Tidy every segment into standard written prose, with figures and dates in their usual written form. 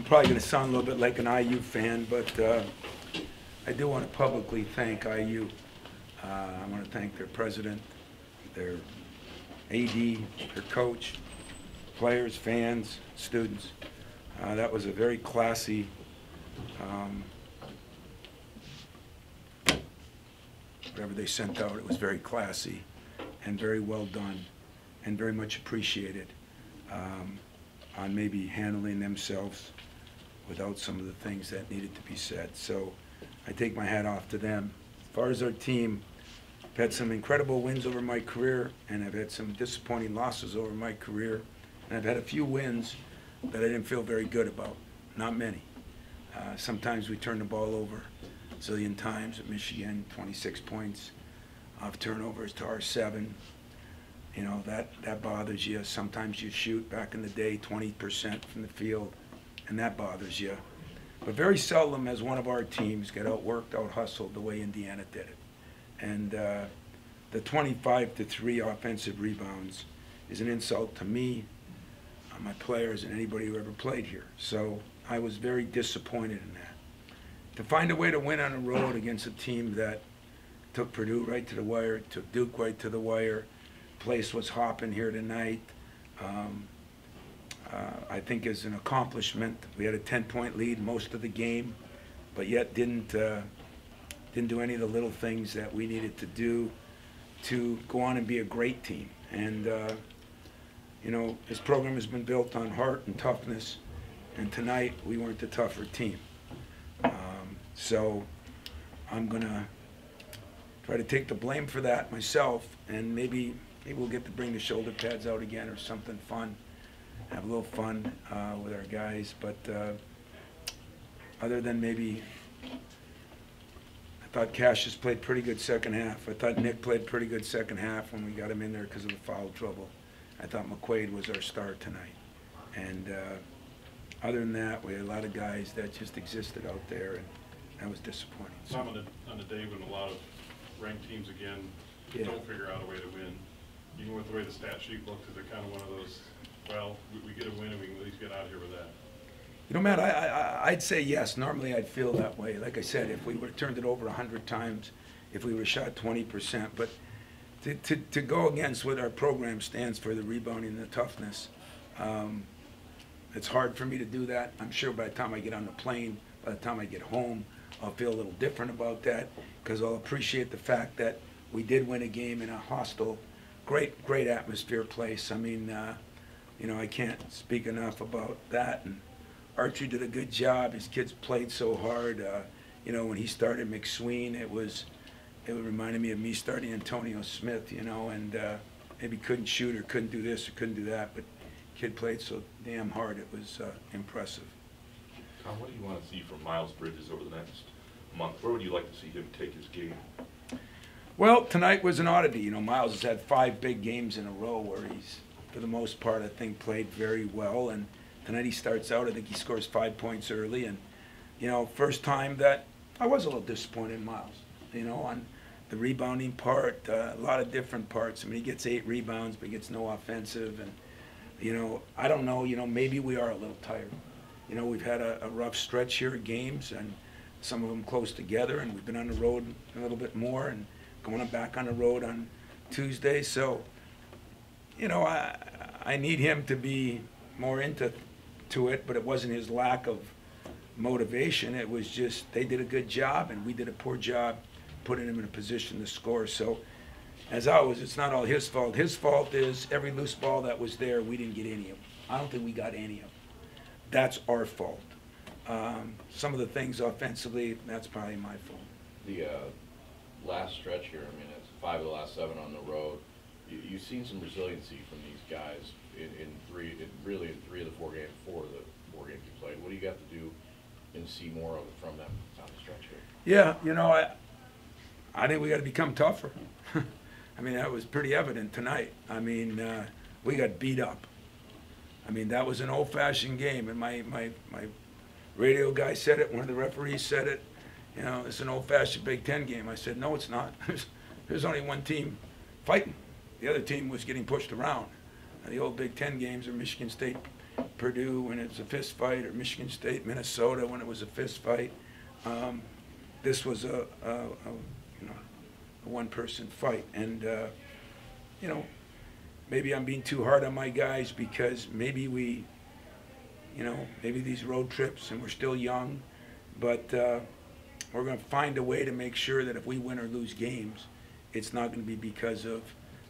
probably going to sound a little bit like an IU fan, but I do want to publicly thank IU. I want to thank their president, their AD, their coach, players, fans, students. That was a very classy whatever they sent out. It was very classy and very well done and very much appreciated on maybe handling themselves without some of the things that needed to be said. So I take my hat off to them. As far as our team, I've had some incredible wins over my career, and I've had some disappointing losses over my career, and I've had a few wins that I didn't feel very good about. Not many. Sometimes we turn the ball over a zillion times at Michigan, 26 points off turnovers to our 7. You know, that bothers you. Sometimes you shoot, back in the day, 20% from the field, and that bothers you. But very seldom has one of our teams get outworked, out-hustled the way Indiana did it. And the 25-3 offensive rebounds is an insult to me, my players, and anybody who ever played here. So I was very disappointed in that. To find a way to win on the road against a team that took Purdue right to the wire, took Duke right to the wire, place was hopping here tonight, I think is an accomplishment. We had a 10-point lead most of the game, but yet didn't do any of the little things that we needed to do to go on and be a great team. And you know, this program has been built on heart and toughness, and tonight we weren't the tougher team. So I'm gonna try to take the blame for that myself, and maybe we'll get to bring the shoulder pads out again or something fun, have a little fun with our guys. But other than maybe, I thought Cassius played pretty good second half. I thought Nick played pretty good second half when we got him in there because of the foul trouble. I thought McQuaid was our star tonight. And other than that, we had a lot of guys that just existed out there, and that was disappointing. Some on a day when a lot of ranked teams, again, don't figure out a way to win. Even with the way the stat sheet looked, is it kind of one of those, well, we get a win and we can at least get out of here with that? You know, Matt, I'd say yes. Normally I'd feel that way. Like I said, if we would have turned it over 100 times, if we would have shot 20%. But to go against what our program stands for, the rebounding and the toughness, it's hard for me to do that. I'm sure by the time I get on the plane, by the time I get home, I'll feel a little different about that, because I'll appreciate the fact that we did win a game in a hostile, great atmosphere place. I mean, you know, I can't speak enough about that. And Archie did a good job. His kids played so hard. You know, when he started McSween, it reminded me of me starting Antonio Smith, you know, and maybe couldn't shoot or couldn't do this or couldn't do that, but kid played so damn hard. It was impressive. Tom, what do you want to see from Miles Bridges over the next month? Where would you like to see him take his game? Well, tonight was an oddity. You know, Miles has had 5 big games in a row where he's, for the most part, I think, played very well. And tonight he starts out, I think he scores 5 points early. And, you know, first time that I was a little disappointed in Miles, you know, on the rebounding part, a lot of different parts. I mean, he gets 8 rebounds, but he gets no offensive. And, you know, I don't know, you know, maybe we are a little tired. You know, we've had a rough stretch here of games, and some of them close together, and we've been on the road a little bit more and going back on the road on Tuesday. So, you know, I need him to be more into it, but it wasn't his lack of motivation. It was just they did a good job, and we did a poor job putting him in a position to score. So, as always, it's not all his fault. His fault is every loose ball that was there, we didn't get any of them. I don't think we got any of them. That's our fault. Some of the things offensively, that's probably my fault. The last stretch here, I mean, it's 5 of the last 7 on the road. You've seen some resiliency from these guys in 3 of the 4 games you played. What do you got to do and see more of it from them down the stretch here? Yeah, you know, I think we got to become tougher. I mean, that was pretty evident tonight. I mean, we got beat up. I mean, that was an old-fashioned game, and my radio guy said it, one of the referees said it, you know, it's an old-fashioned Big Ten game. I said, no, it's not. There's only one team fighting. The other team was getting pushed around. The old Big Ten games are Michigan State Purdue when it was a fist fight, or Michigan State, Minnesota when it was a fist fight. This was a one-person fight, and you know, maybe I'm being too hard on my guys because maybe maybe these road trips, and we're still young, but we're going to find a way to make sure that if we win or lose games, it's not going to be because of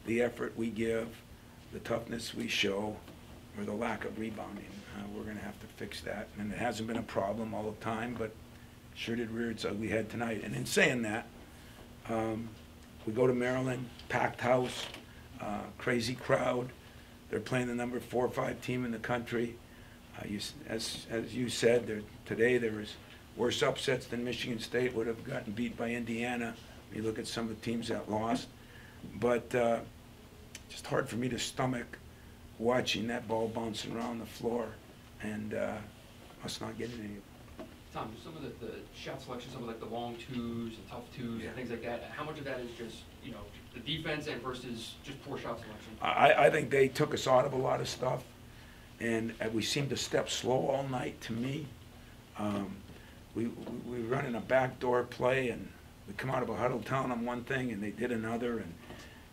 the effort we give, the toughness we show, or the lack of rebounding. We're going to have to fix that, and it hasn't been a problem all the time, but sure did rear its ugly head tonight. And in saying that, we go to Maryland, packed house, crazy crowd. They're playing the number 4 or 5 team in the country. As you said, today there was worse upsets than Michigan State would have gotten beat by Indiana. You look at some of the teams that lost. But just hard for me to stomach watching that ball bouncing around the floor and us not getting any. Tom, some of the shot selection, some of like the long twos and tough twos and things like that, how much of that is just, the defense and versus just poor shot selection? I think they took us out of a lot of stuff, and we seemed to step slow all night to me. We run in a backdoor play, and we come out of a huddle telling them one thing, and they did another, and,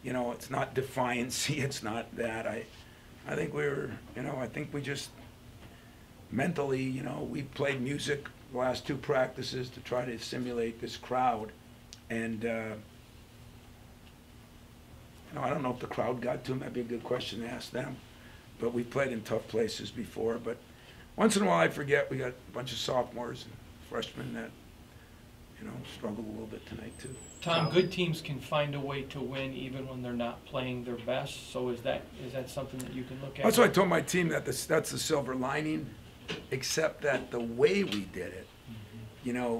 it's not defiancy, it's not that. I think I think we just mentally, we played music the last 2 practices to try to simulate this crowd. And, I don't know if the crowd got to them. That'd be a good question to ask them. But we've played in tough places before. But once in a while, I forget we got a bunch of sophomores and freshmen that, struggled a little bit tonight, too. Tom, good teams can find a way to win even when they're not playing their best. So is that something that you can look at? That's why I told my team that that's the silver lining, except that the way we did it,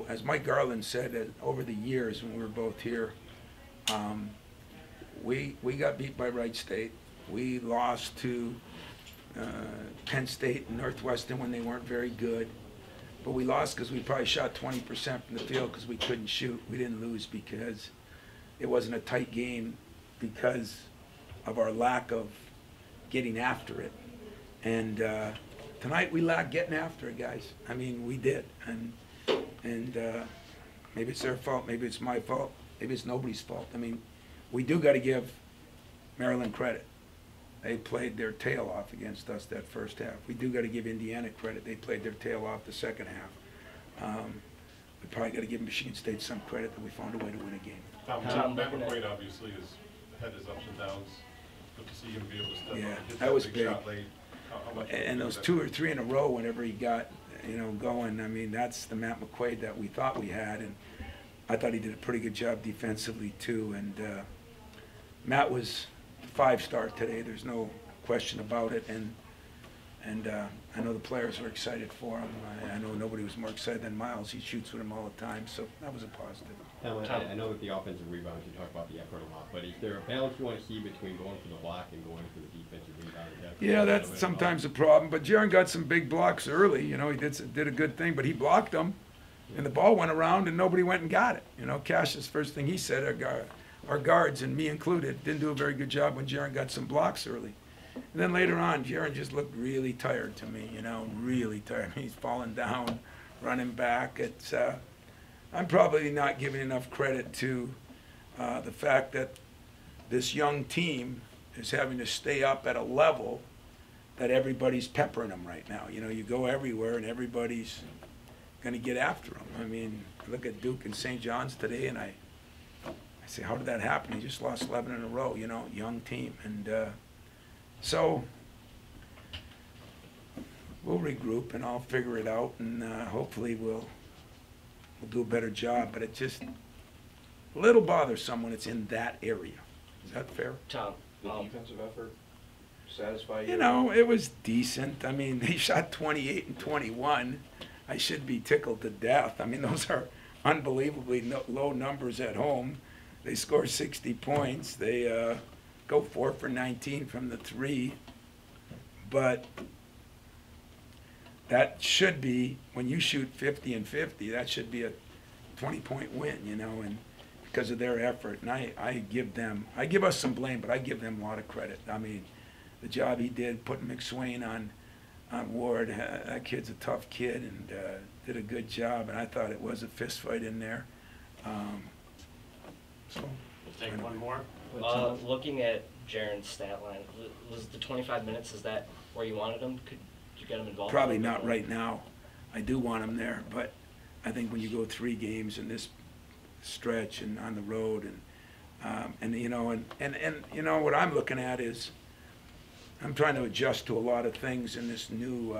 as Mike Garland said, over the years when we were both here, we got beat by Wright State. We lost to Penn State and Northwestern when they weren't very good. But we lost because we probably shot 20% from the field because we couldn't shoot. We didn't lose because it wasn't a tight game because of our lack of getting after it. And tonight we lacked getting after it, guys. I mean, we did. And maybe it's their fault, maybe it's my fault, maybe it's nobody's fault. I mean, we do got to give Maryland credit. They played their tail off against us that first half. We do got to give Indiana credit. They played their tail off the second half. We probably got to give Michigan State some credit that we found a way to win a game. Tom, Matt McQuaid obviously has had his ups and downs, but to see him be able to step up and hit that was big. shot late, how much And those 2 or 3 in a row, whenever he got going, I mean, that's the Matt McQuaid that we thought we had, and I thought he did a pretty good job defensively too. And Matt was 5-star today. There's no question about it. And I know the players were excited for him. I know nobody was more excited than Miles. He shoots with him all the time, so that was a positive. I know that the offensive rebounds, you talk about the effort a lot, but is there a balance you want to see between going for the block and going for the defensive rebound? Yeah, that's sometimes a problem. But Jaren got some big blocks early. He did a good thing, but he blocked them, and the ball went around, and nobody went and got it. Cash's first thing he said, our guards, and me included, didn't do a very good job when Jaren got some blocks early. And then later on, Jaren just looked really tired to me, really tired. He's falling down, running back. I'm probably not giving enough credit to the fact that this young team is having to stay up at a level that everybody's peppering them right now. You go everywhere and everybody's going to get after them. I mean, look at Duke and St. John's today, and I say, how did that happen? He just lost 11 in a row, young team. And so we'll regroup and I'll figure it out, and hopefully we'll do a better job. But it's just a little bothersome when it's in that area. Is that fair? Tom, the defensive effort satisfy you? It was decent. I mean, they shot 28 and 21. I should be tickled to death. I mean, those are unbelievably low numbers at home. They score 60 points. They go 4 for 19 from the 3. But that should be, when you shoot 50 and 50, that should be a 20-point win, and because of their effort. And I give us some blame, but I give them a lot of credit. I mean, the job he did putting McSwain on on Ward. That kid's a tough kid and did a good job, and I thought it was a fist fight in there. So We'll take one more. Looking at Jaren's stat line, was the 25 minutes, is that where you wanted him? Could you get him involved? probably not right now. I do want him there, but I think when you go 3 games in this stretch and on the road, and you know, and you know what I'm looking at is I'm trying to adjust to a lot of things in this new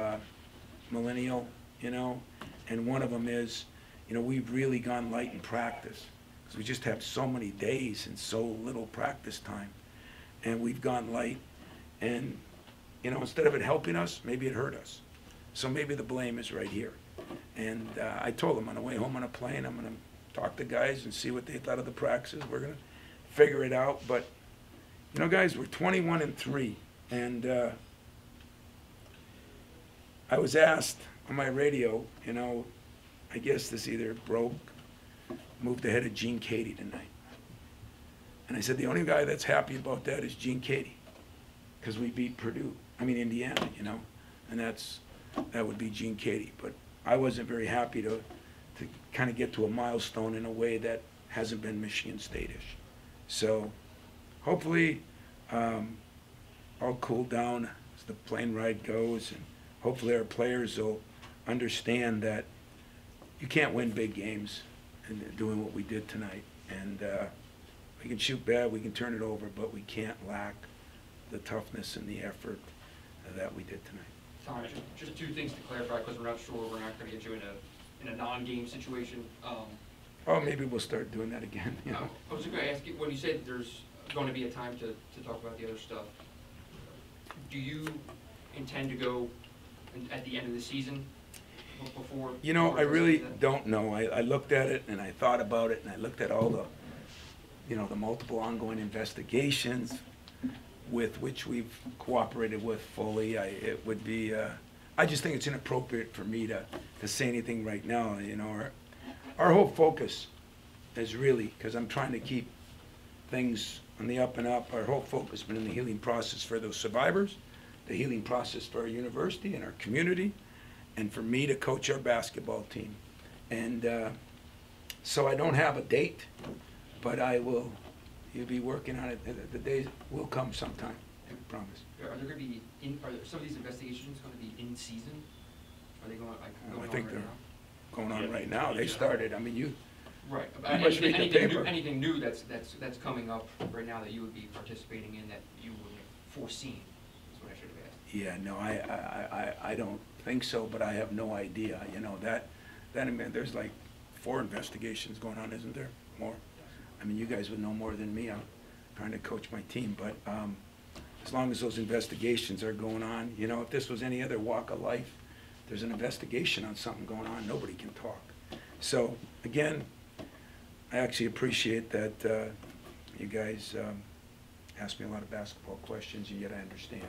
millennial, you know, and one of them is, you know, we've really gone light in practice because we just have so many days and so little practice time, and we've gone light, and you know, instead of it helping us, maybe it hurt us. So maybe the blame is right here. And I told them on the way home on a plane, I'm going to talk to guys and see what they thought of the practices. We're going to figure it out. But, you know, guys, we're 21-3. And I was asked on my radio, you know, I guess this either broke, moved ahead of Gene Katie tonight. And I said, the only guy that's happy about that is Gene Katie, because we beat Indiana, you know, and that would be Gene Katie. But I wasn't very happy to kind of get to a milestone in a way that hasn't been Michigan State-ish. So hopefully I'll cool down as the plane ride goes, and hopefully our players will understand that you can't win big games and doing what we did tonight. And we can shoot bad, we can turn it over, but we can't lack the toughness and the effort that we did tonight. Tom, just 2 things to clarify, because we're not sure, we're not going to get you in a non-game situation. Oh, maybe we'll start doing that again, you know. I was just going to ask you, when you said there's going to be a time to talk about the other stuff, do you intend to go at the end of the season before? You know, before I really that? don't know. I looked at it and I thought about it, and I looked at all the, you know, the multiple ongoing investigations with which we've cooperated with fully. It would be, I just think it's inappropriate for me to say anything right now. You know, our whole focus is really, because I'm trying to keep things on the up and up, our whole focus has been in the healing process for those survivors, the healing process for our university and our community, and for me to coach our basketball team. And so I don't have a date, but you'll be working on it. The day will come sometime, I promise. Are there going to be, are some of these investigations going to be in season? Are they going I on think right they're now? going on right now. They started, I mean, you, Right. You must read the paper. Anything new that's coming up right now that you would be participating in that you wouldn't have foreseen? That's what I should have asked. yeah, no, I don't think so, but I have no idea. You know, that I mean, there's like 4 investigations going on, isn't there? More? I mean, you guys would know more than me. I'm trying to coach my team, but as long as those investigations are going on, you know, if this was any other walk of life, there's an investigation on something going on, nobody can talk. So, again, I actually appreciate that you guys ask me a lot of basketball questions, and yet I understand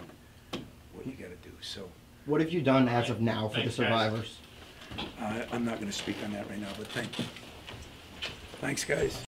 what you got to do. So, what have you done as of now for Thanks, the survivors? I'm not going to speak on that right now, but thank you. Thanks, guys.